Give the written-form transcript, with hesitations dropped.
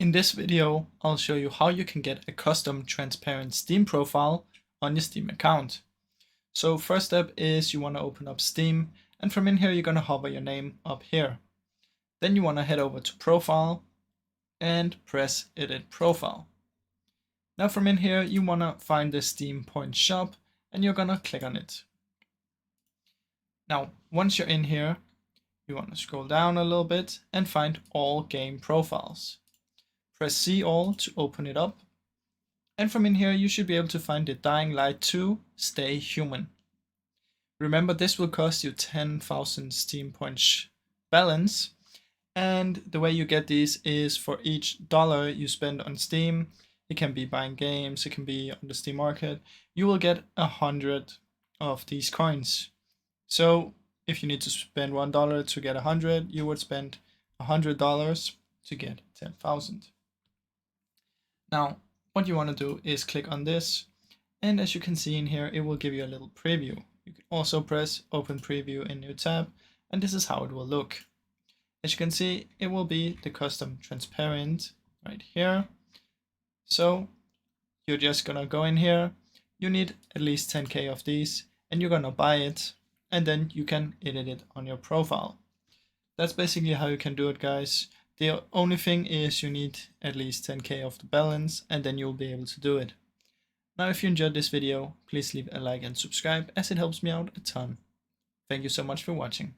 In this video, I'll show you how you can get a custom transparent Steam profile on your Steam account. So first step is you want to open up Steam, and from in here you're going to hover your name up here. Then you want to head over to Profile and press Edit Profile. Now from in here you want to find the Steam Point Shop and you're going to click on it. Now once you're in here, you want to scroll down a little bit and find All Game Profiles. Press See All to open it up. And from in here, you should be able to find the Dying Light 2 Stay Human. Remember, this will cost you 10,000 Steam points balance. And the way you get these is for each dollar you spend on Steam. It can be buying games, it can be on the Steam market. You will get 100 of these coins. So if you need to spend $1 to get 100, you would spend $100 to get 10,000. Now, what you want to do is click on this, and as you can see in here, it will give you a little preview. You can also press Open Preview in New Tab, and this is how it will look. As you can see, it will be the custom transparent right here. So you're just gonna go in here. You need at least 10k of these, and you're gonna buy it, and then you can edit it on your profile. That's basically how you can do it, guys. The only thing is you need at least 10k of the balance, and then you'll be able to do it. Now if you enjoyed this video, please leave a like and subscribe, as it helps me out a ton. Thank you so much for watching.